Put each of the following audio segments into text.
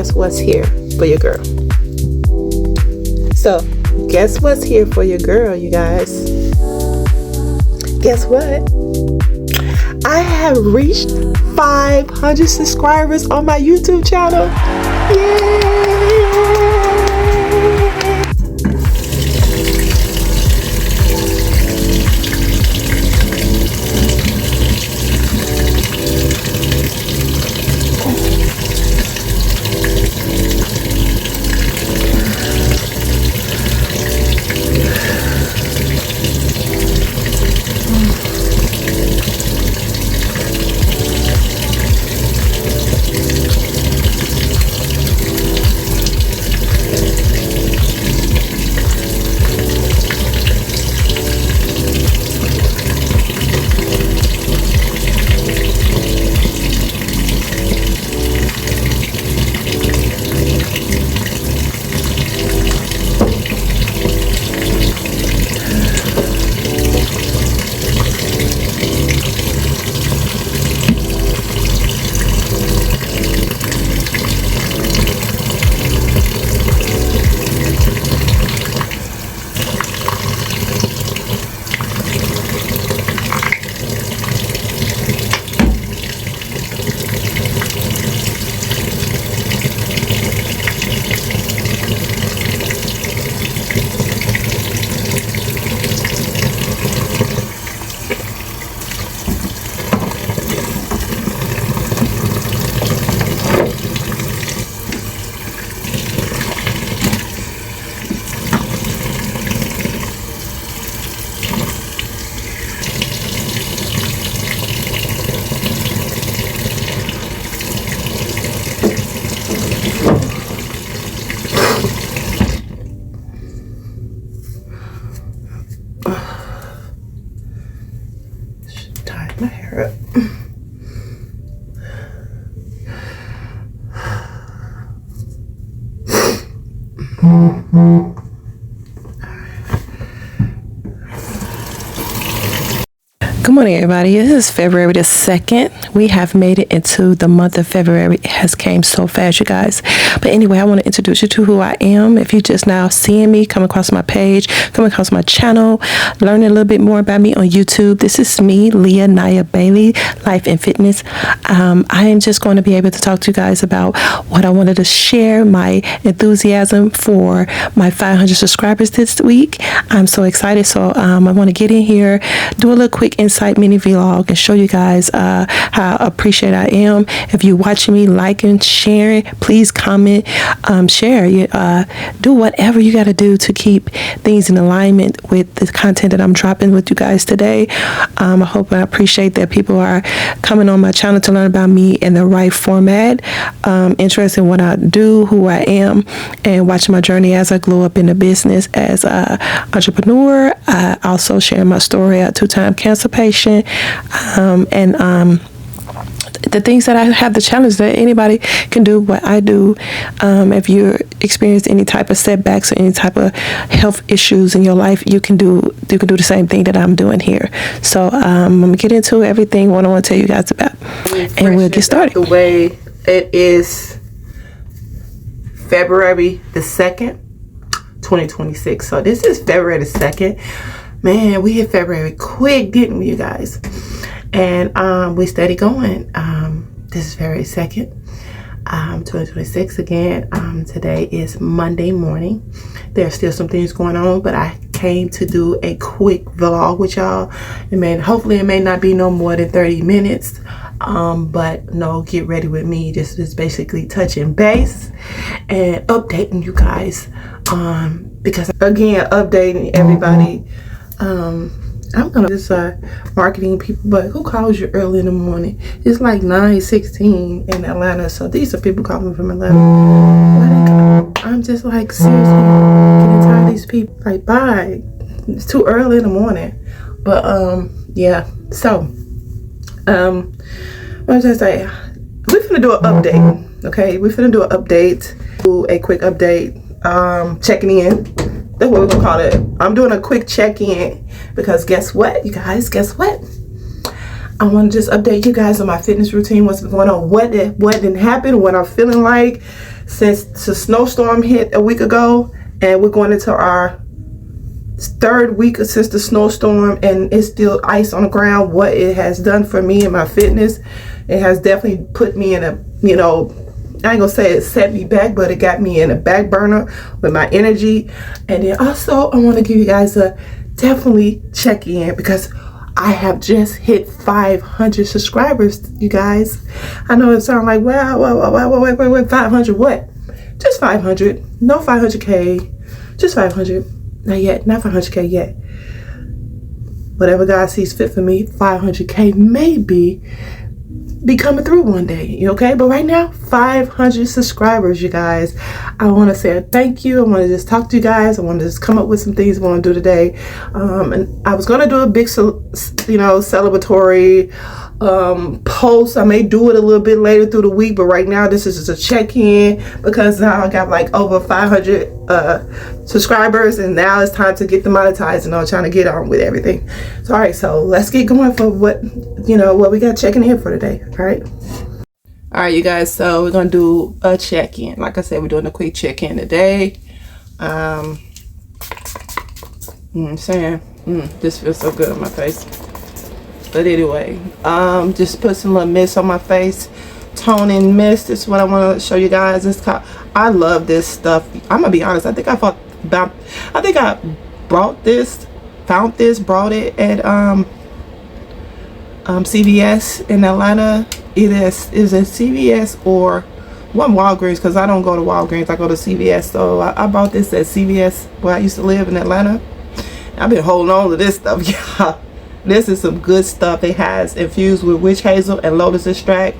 guess what's here for your girl? So, guess what's here for your girl, you guys? Guess what? I have reached 500 subscribers on my YouTube channel. Yay! Tie my hair up. Good morning, everybody. This is February the 2nd. We have made it into the month of February. It has came so fast, you guys. But anyway, I want to introduce you to who I am. If you're just now seeing me, come across my page, come across my channel, learning a little bit more about me on YouTube. This is me, Leah Naya Bailey, Life and Fitness. I am just going to be able to talk to you guys about what I wanted to share, my enthusiasm for my 500 subscribers this week. I'm so excited. So I want to get in here, do a little quick insight mini vlog and show you guys how appreciated I am. If you're watching me, liking, sharing, please comment, share, do whatever you got to do to keep things in alignment with the content that I'm dropping with you guys today. I hope and I appreciate that people are coming on my channel to learn about me in the right format, interested in what I do, who I am, and watching my journey as I glow up in the business as an entrepreneur. I also share my story, a 2-time cancer patient, and the things that I have the challenge that anybody can do what I do. If you experience any type of setbacks or any type of health issues in your life, you can do the same thing that I'm doing here. So I'm gonna get into everything what I want to tell you guys about, and we'll get started. The way it is February the 2nd, 2026. So this is February the 2nd. Man, we hit February quick, didn't we, you guys? And we steady going. This is February 2nd, 2026 again. Today is Monday morning. There's still some things going on, but I came to do a quick vlog with y'all. Hopefully it may not be no more than 30 minutes. But no, get ready with me. This is basically touching base and updating you guys. Because again, updating everybody. I'm gonna just marketing people, but who calls you early in the morning? It's like 9:16 in Atlanta, so these are people calling from Atlanta. Why they call? I'm just like, seriously getting tired of these people. Like, bye. It's too early in the morning. But yeah. So what was I say? We're finna do an update. Okay, we're finna do an update. Do a quick update. Checking in. That's what we're gonna call it. I'm doing a quick check-in because guess what, you guys? Guess what? I want to just update you guys on my fitness routine, what's going on, what didn't happen, what I'm feeling like. since the snowstorm hit a week ago, and we're going into our third week since the snowstorm, and it's still ice on the ground. What it has done for me and my fitness, it has definitely put me in a, you know, I ain't gonna say it set me back, but it got me in a back burner with my energy. And then also I want to give you guys a definitely check in, because I have just hit 500 subscribers, you guys. I know it sounds like, wow, wait, 500 what? Just 500, no 500K, just 500. Not yet, not 500K yet. Whatever God sees fit for me, 500K maybe be coming through one day, okay? But right now, 500 subscribers, you guys. I want to say a thank you. I want to just talk to you guys. I want to just come up with some things I want to do today. And I was going to do a big, you know, celebratory post. I may do it a little bit later through the week, but right now this is just a check-in, because now I got like over 500 subscribers, and now it's time to get the monetizing. I'm trying to get on with everything. So all right, so let's get going for what, you know, what we got checking in for today. All right, you guys, so we're gonna do a check-in. Like I said, we're doing a quick check-in today. This feels so good on my face. But anyway, just put some little mist on my face, toning mist. This is what I want to show you guys. It's called, I love this stuff. I'm gonna be honest, I think I brought it at CVS in Atlanta. It is a CVS or one Walgreens, because I don't go to Walgreens, I go to CVS. So I bought this at CVS where I used to live in Atlanta. I've been holding on to this stuff, y'all. This is some good stuff. It has infused with witch hazel and lotus extract,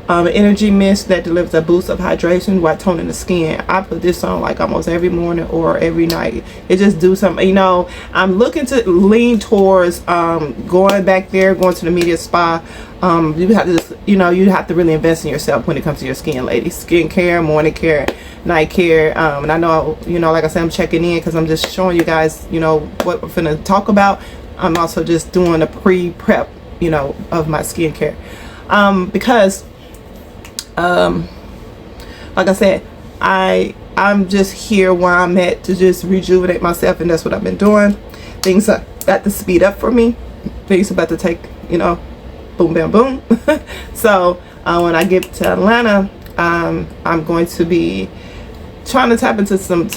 energy mist that delivers a boost of hydration while toning the skin. I put this on like almost every morning or every night. It just do something. You know, I'm looking to lean towards going back there, going to the media spa. You have to just, you know, you have to really invest in yourself when it comes to your skin, ladies. Skin care, morning care, night care. And I know, you know, like I said, I'm checking in because I'm just showing you guys, you know, what we're finna talk about. I'm also just doing a pre-prep, you know, of my skincare, because like I said, I'm just here where I'm at to just rejuvenate myself, and that's what I've been doing. Things are about to speed up for me. Things are about to take, you know, boom, bam, boom. So when I get to Atlanta, I'm going to be trying to tap into some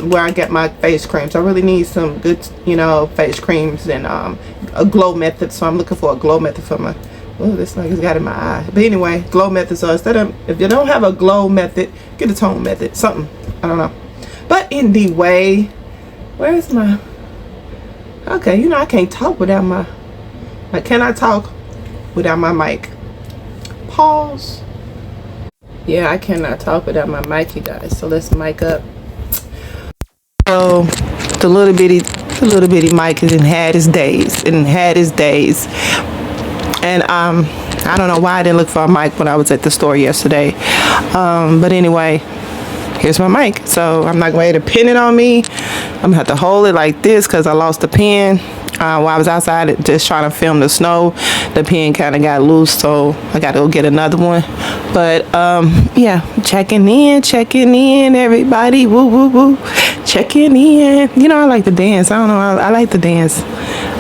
where I get my face creams. I really need some good, you know, face creams, and a glow method. So I'm looking for a glow method for my, oh, this thing has got in my eye. But anyway, glow method. So instead of, if you don't have a glow method, get a tone method, something, I don't know. But anyway, where's my, okay, you know, I can't talk without my, like, can I talk without my mic? Pause. Yeah, I cannot talk without my mic, you guys. So let's mic up. So the little bitty mic has had its days. And I don't know why I didn't look for a mic when I was at the store yesterday. But anyway, here's my mic. So I'm not going to pin it on me. I'm gonna have to hold it like this because I lost the pen. While I was outside just trying to film the snow, the pen kind of got loose, so I got to go get another one. But yeah, checking in, everybody, woo woo woo, checking in. You know, I like to dance. I don't know, I like to dance.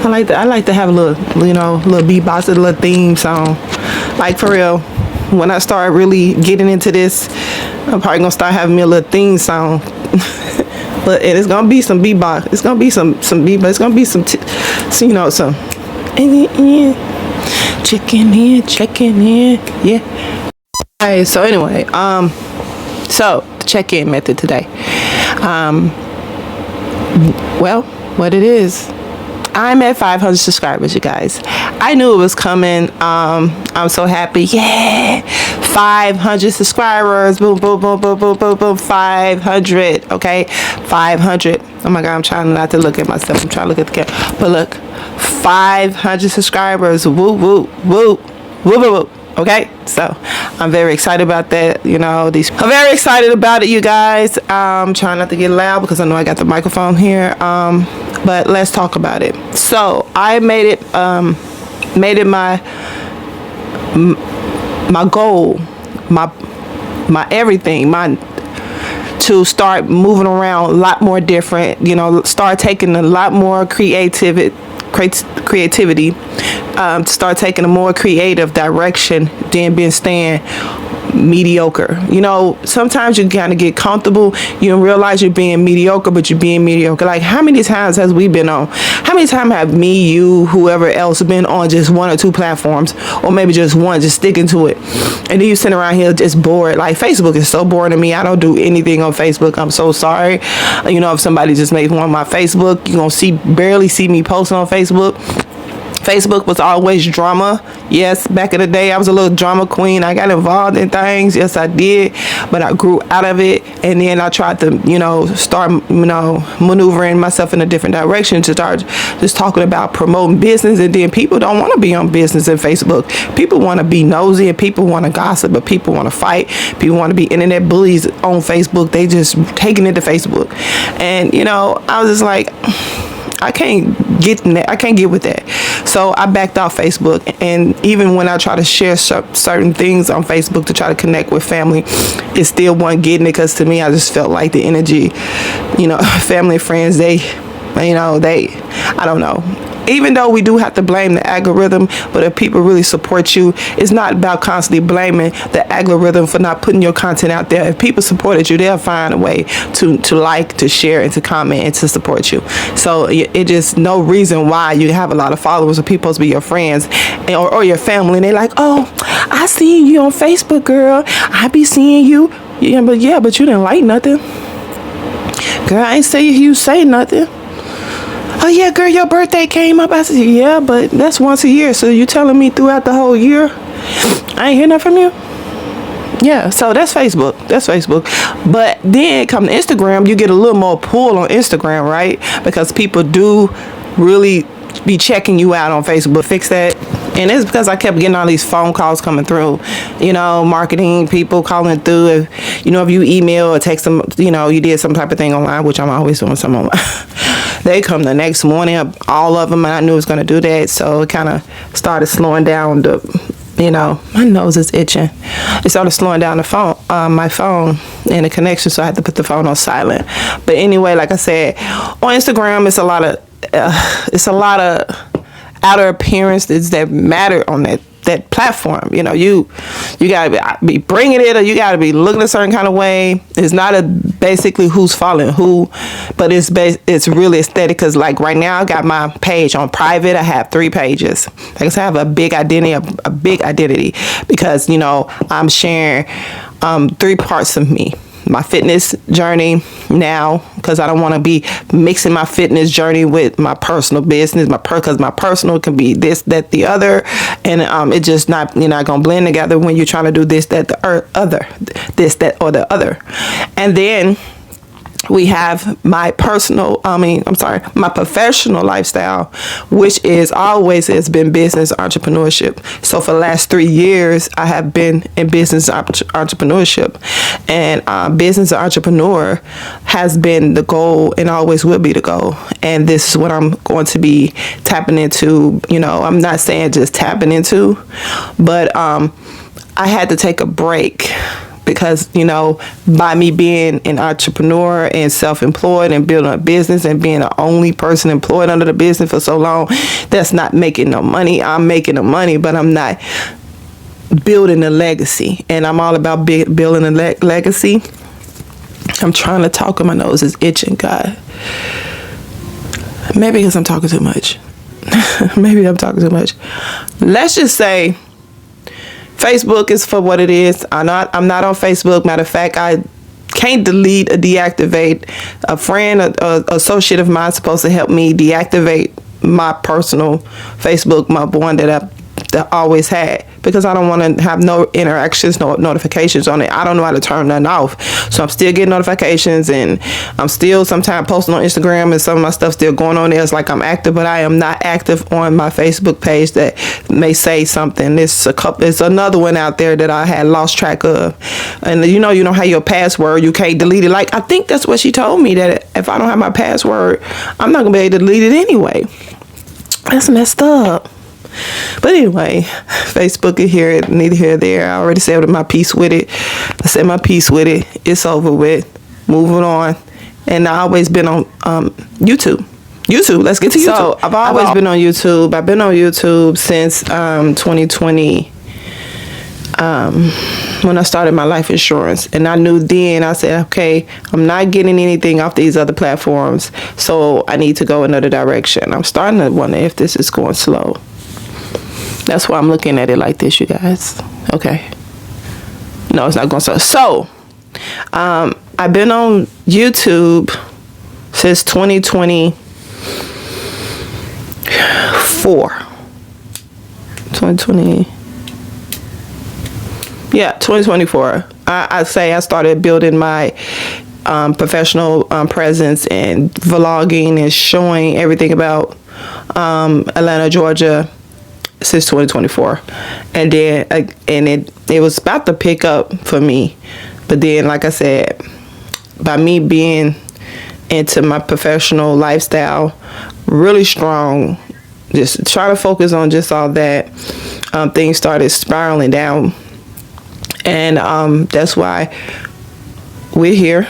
I like to have a little, you know, little beatbox, a little theme song. Like, for real, when I start really getting into this, I'm probably gonna start having me a little theme song. But it's gonna be some beatbox. It's gonna be some beatbox. It's gonna be some, you know, some checking in, yeah. Alright, so anyway, so the check-in method today. Well, what it is, I'm at 500 subscribers, you guys. I knew it was coming. I'm so happy. Yeah, 500 subscribers. Boom, boom, boom, boom, boom, boom, boom. 500. Okay, 500. Oh my God, I'm trying not to look at myself. I'm trying to look at the camera. But look, 500 subscribers. Woo, woo, woo, woo, woo, woo. Okay, so I'm very excited about that. You know, I'm very excited about it, you guys. I'm trying not to get loud because I know I got the microphone here. But let's talk about it. So I made it my goal, my everything, my to start moving around a lot more different, start taking a lot more creativity, to start taking a more creative direction than being staying mediocre. Sometimes you kind of get comfortable. You don't realize you're being mediocre, but you're being mediocre. Like, how many times has we been on? How many times have me, you, whoever else been on just one or two platforms, or maybe just one, just sticking to it? And then you sit around here just bored. Like, Facebook is so boring to me. I don't do anything on Facebook. I'm so sorry. If somebody just made one on my Facebook, you're gonna barely see me posting on Facebook. Facebook was always drama. Yes, back in the day, I was a little drama queen. I got involved in things. Yes, I did. But I grew out of it. And then I tried to, start, maneuvering myself in a different direction to start just talking about promoting business. And then people don't want to be on business in Facebook. People want to be nosy and people want to gossip, but people want to fight. People want to be internet bullies on Facebook. They just taking it to Facebook. And, I was just like, I can't get with that. So I backed off Facebook. And even when I try to share certain things on Facebook to try to connect with family, it still wasn't getting it, because to me, I just felt like the energy, family, friends, I don't know. Even though we do have to blame the algorithm, but if people really support you, it's not about constantly blaming the algorithm for not putting your content out there. If people supported you, they'll find a way to like, to share, and to comment, and to support you. So it just no reason why you have a lot of followers or people supposed to be your friends or your family, and they're like, oh, I see you on Facebook, girl. I be seeing you. Yeah, but you didn't like nothing. Girl, I ain't say you say nothing. Oh yeah, girl, your birthday came up. I said, yeah, but that's once a year. So you telling me throughout the whole year I ain't hear nothing from you? Yeah, so that's Facebook. But then come to Instagram, you get a little more pull on Instagram, right? Because people do really be checking you out on Facebook. Fix that. And it's because I kept getting all these phone calls coming through, marketing people calling through. If you email or text them, you did some type of thing online, which I'm always doing some online. They come the next morning, all of them, and I knew it was going to do that. So it kind of started slowing down my nose is itching. It started slowing down my phone and the connection, so I had to put the phone on silent. But anyway, like I said, on Instagram, it's a lot of outer appearances that matter on that platform. You gotta be bringing it, or you gotta be looking a certain kind of way. It's not basically who's following who, but it's really aesthetic. Because like right now, I got my page on private. I have 3 pages. Like I said, I have a big identity, because I'm sharing 3 parts of me. My fitness journey now, because I don't want to be mixing my fitness journey with my personal business, because my personal can be this, that, the other, and it just not, you're not gonna blend together when you're trying to do this, that, the other, this, that, or the other. And then we have my my professional lifestyle, which always has been business entrepreneurship. So for the last 3 years, I have been in business entrepreneurship, and business entrepreneur has been the goal and always will be the goal. And this is what I'm going to be tapping into. I'm not saying just tapping into, but I had to take a break. Because, by me being an entrepreneur and self-employed and building a business and being the only person employed under the business for so long, that's not making no money. I'm making the money, but I'm not building a legacy. And I'm all about building a legacy. I'm trying to talk and my nose is itching, God. Maybe because I'm talking too much. Let's just say Facebook is for what it is. I'm not on Facebook. Matter of fact, I can't delete or deactivate. A friend, a associate of mine, is supposed to help me deactivate my personal Facebook, my one that I always had, because I don't want to have no interactions, no notifications on it. I don't know how to turn nothing off. So I'm still getting notifications, and I'm still sometimes posting on Instagram, and some of my stuff still going on there. It's like I'm active, but I am not active on my Facebook page that may say something. It's another one out there that I had lost track of. And you don't have your password, you can't delete it. Like, I think that's what she told me, that if I don't have my password, I'm not gonna be able to delete it anyway. That's messed up. But anyway, Facebook is here, neither here nor there. I already said my piece with it. It's over with. moving on. And I always been on YouTube. Let's get to YouTube. So I've always been on YouTube. I've been on YouTube since 2020, when I started my life insurance. And I knew then, I said, okay, I'm not getting anything off these other platforms, so I need to go another direction. I'm starting to wonder if this is going slow. That's why I'm looking at it like this, you guys. Okay. No, it's not going slow. So, I've been on YouTube since 2024. 2024. I say I started building my professional presence and vlogging and showing everything about Atlanta, Georgia since 2024. And then it was about to pick up for me. But then, like I said, by me being into my professional lifestyle really strong, just trying to focus on just all that, things started spiraling down. And that's why we're here.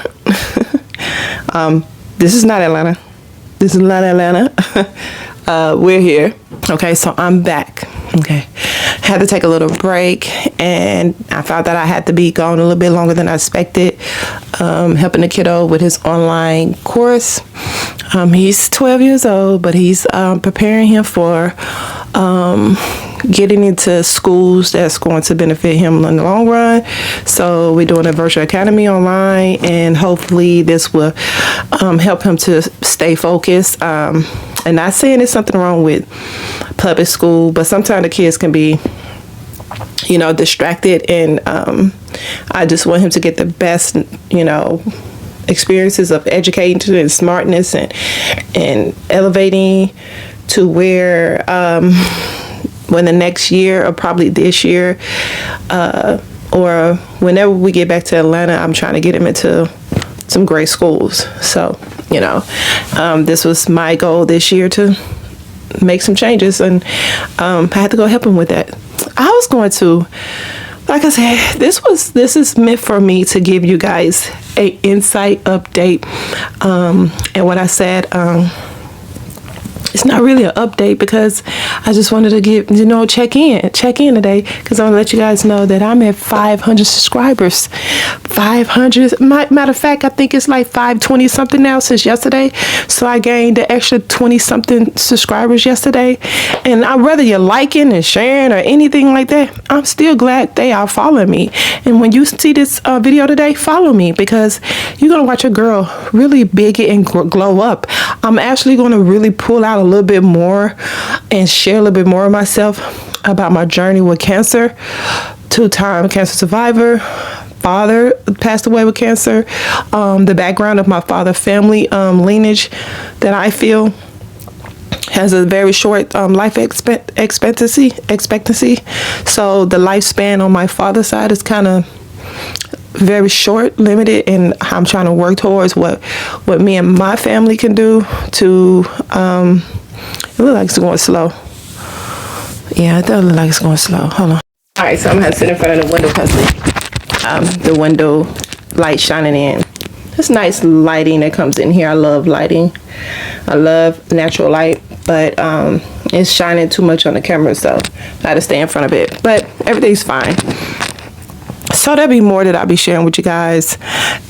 This is not Atlanta. We're here. Okay, so I'm back. Okay, had to take a little break, and I found that I had to be gone a little bit longer than I expected, helping the kiddo with his online course. He's 12 years old, but he's preparing him for getting into schools that's going to benefit him in the long run. So we're doing a virtual academy online, and hopefully this will help him to stay focused. And not saying there's something wrong with public school, but sometimes the kids can be, distracted, and I just want him to get the best, experiences of educating and smartness and elevating to where when the next year, or probably this year, or whenever we get back to Atlanta, I'm trying to get him into some great schools. So, this was my goal this year, to make some changes, and I had to go help him with that. I was going to, like I said, this is meant for me to give you guys a insight update, and what I said, it's not really an update, because I just wanted to give, check in today, because I want to let you guys know that I'm at 500 subscribers. 500. Matter of fact, I think it's like 520 something now since yesterday. So I gained the extra 20 something subscribers yesterday. And whether you're liking and sharing or anything like that, I'm still glad they are following me. And when you see this video today, follow me, because you're going to watch a girl really big it and glow up. I'm actually going to really pull out a little bit more and share a little bit more of myself about my journey with cancer. 2-time cancer survivor, father passed away with cancer, the background of my father's family lineage that I feel has a very short life expectancy. So the lifespan on my father's side is kind of very short, limited, and I'm trying to work towards what me and my family can do to it looks like it's going slow. Yeah, it does look like it's going slow. Hold on. All right, so I'm gonna sit in front of the window, because the window light shining in. It's nice lighting that comes in here. I love lighting. I love natural light, but it's shining too much on the camera, so I had to stay in front of it. But everything's fine. So there'll be more that I'll be sharing with you guys.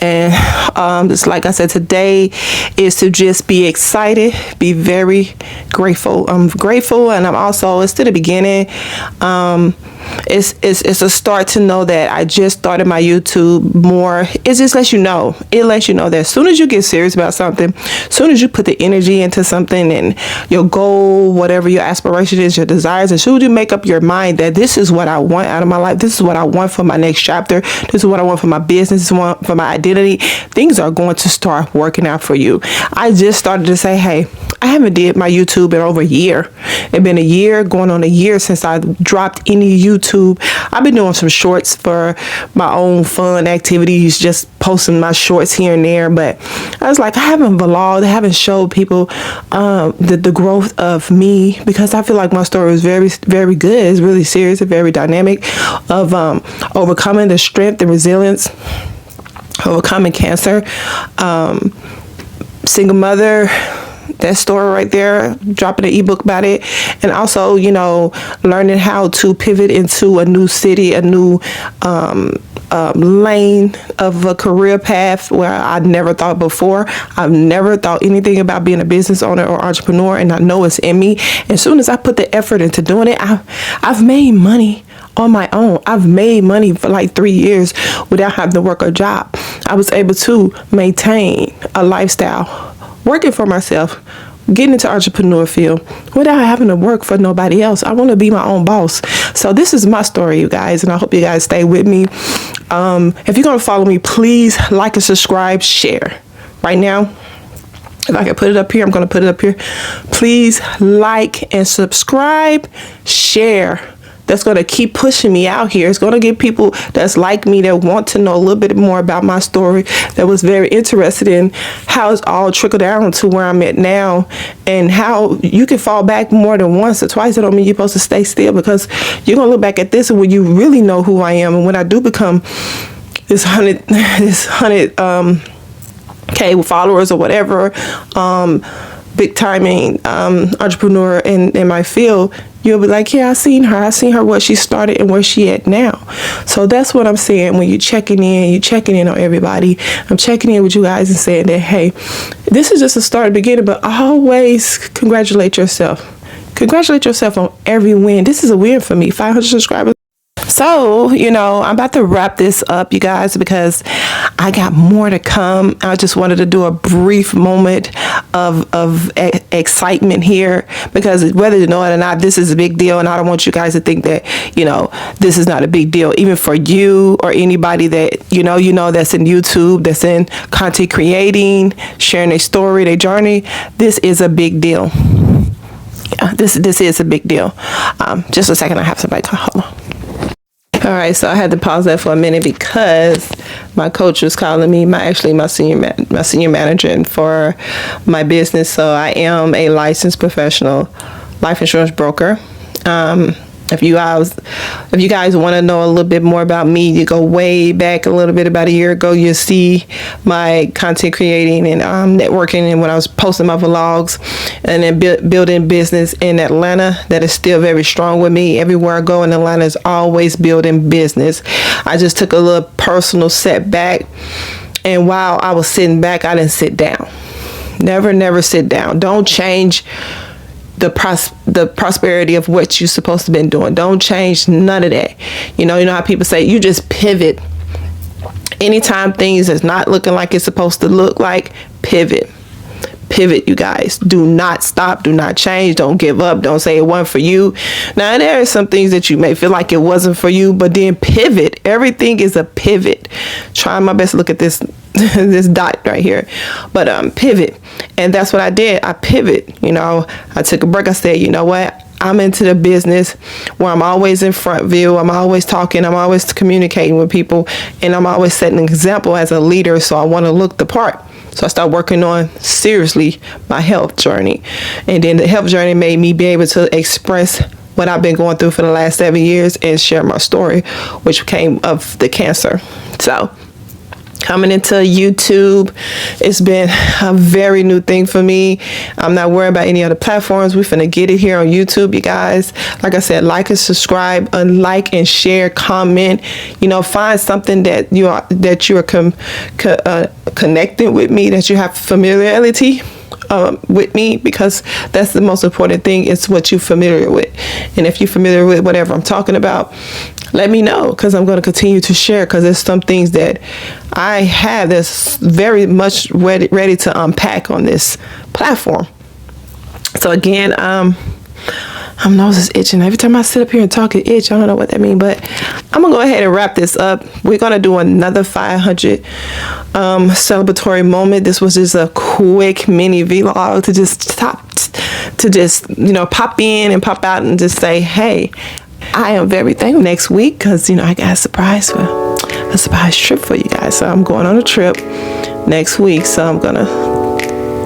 And just like I said, today is to just be excited, be very grateful. I'm grateful, and I'm also, it's still the beginning. It's a start to know that I just started my YouTube more. It just lets you know. It lets you know that as soon as you get serious about something, as soon as you put the energy into something and your goal, whatever your aspiration is, your desires, as soon as you make up your mind that this is what I want out of my life, this is what I want for my next chapter, this is what I want for my business, this is what I want for my identity, things are going to start working out for you. I just started to say, hey, I haven't did my YouTube in over a year. It's been a year, going on a year since I dropped any YouTube. I've been doing some shorts for my own fun activities, just posting my shorts here and there. But I was like, I haven't vlogged, I haven't showed people the growth of me, because I feel like my story is very, very good. It's really serious and very dynamic, of overcoming the strength and resilience overcoming cancer, single mother, that story right there, dropping an ebook about it, and also, you know, learning how to pivot into a new city, a new lane of a career path where I never thought before. I've never thought anything about being a business owner or entrepreneur, and I know it's in me. As soon as I put the effort into doing it, I've made money on my own. I've made money for like 3 years without having to work a job. I was able to maintain a lifestyle working for myself, getting into entrepreneur field without having to work for nobody else. I want to be my own boss. So this is my story, you guys, and I hope you guys stay with me. If you're going to follow me, please like and subscribe, share. Right now, if I can put it up here, I'm going to put it up here. Please like and subscribe, share. That's going to keep pushing me out here. It's going to get people that's like me, that want to know a little bit more about my story, that was very interested in how it's all trickled down to where I'm at now, and how you can fall back more than once or twice. That don't mean you're supposed to stay still, because you're going to look back at this and when you really know who I am. And when I do become this 100 K followers or whatever, big timing entrepreneur in my field, you'll be like, yeah, I seen her where she started and where she at now. So that's what I'm saying. When you're checking in on everybody. I'm checking in with you guys and saying that, hey, this is just a start, beginning, but always congratulate yourself. Congratulate yourself on every win. This is a win for me. 500 subscribers. So, you know, I'm about to wrap this up, you guys, because I got more to come. I just wanted to do a brief moment of excitement here, because whether you know it or not, this is a big deal. And I don't want you guys to think that, you know, this is not a big deal, even for you or anybody that, you know, that's in YouTube, that's in content creating, sharing their story, their journey. This is a big deal. Yeah, this is a big deal. Just a second. I have somebody call. Hold on. All right, so I had to pause that for a minute because my coach was calling me, my senior manager for my business. So I am a licensed professional life insurance broker. If you guys want to know a little bit more about me, you go way back a little bit, about a year ago, you'll see my content creating and networking, and when I was posting my vlogs, and then building business in Atlanta that is still very strong with me. Everywhere I go in Atlanta is always building business. I just took a little personal setback, and while I was sitting back, I didn't sit down. Never sit down. Don't change the prosperity of what you're supposed to been doing. Don't change none of that. You know how people say you just pivot. Anytime things is not looking like it's supposed to look like, pivot, you guys. Do not stop. Do not change. Don't give up. Don't say it wasn't for you. Now, there are some things that you may feel like it wasn't for you, but then pivot. Everything is a pivot. Trying my best to look at this this dot right here, but pivot. And that's what I did. I pivot. I took a break. I said, you know what? I'm into the business where I'm always in front view. I'm always talking. I'm always communicating with people, and I'm always setting an example as a leader. So I want to look the part. So I started working on, seriously, my health journey. And then the health journey made me be able to express what I've been going through for the last 7 years and share my story, which came of the cancer. So coming into YouTube, it's been a very new thing for me. I'm not worried about any other platforms. We're finna get it here on YouTube, you guys. Like I said, like and subscribe, like and share, comment. Find something that you're connecting with me, that you have familiarity with me, because that's the most important thing. It's what you're familiar with. And if you're familiar with whatever I'm talking about, let me know, because I'm going to continue to share, because there's some things that I have that's very much ready to unpack on this platform. So again, my nose is itching. Every time I sit up here and talk, it itch. I don't know what that means, but I'm going to go ahead and wrap this up. We're going to do another 500 celebratory moment. This was just a quick mini vlog to just pop in and pop out and just say, hey, I am very thankful. Next week, because I got a surprise trip for you guys. So I'm going on a trip next week. So I'm gonna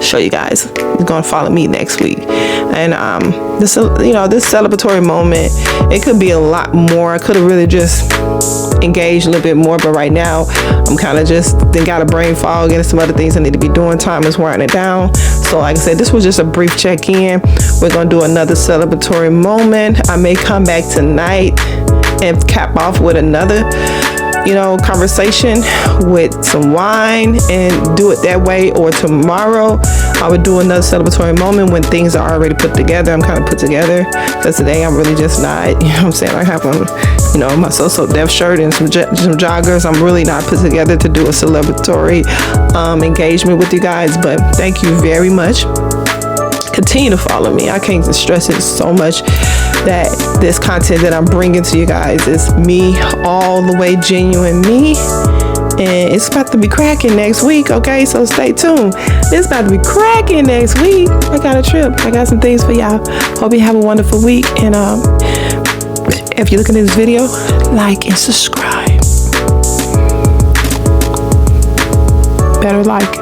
show you guys. You're gonna follow me next week. And this celebratory moment It could be a lot more. I could have really just engaged a little bit more, but right now I'm kind of just then got a brain fog and some other things I need to be doing. Time is wearing it down. So like I said, this was just a brief check-in. We're gonna do another celebratory moment. I may come back tonight and cap off with another, you know, conversation with some wine and do it that way. Or tomorrow I would do another celebratory moment when things are already put together. I'm kind of put together because today I'm really just not, you know what I'm saying? I have on, you know, my So Def shirt and some joggers. I'm really not put together to do a celebratory engagement with you guys, but thank you very much. Continue to follow me. I can't stress it so much that this content that I'm bringing to you guys is me, all the way genuine me, and it's about to be cracking next week. Okay, so stay tuned. It's about to be cracking next week. I got a trip. I got some things for y'all. Hope you have a wonderful week, and if you're looking at this video, like and subscribe. Better like.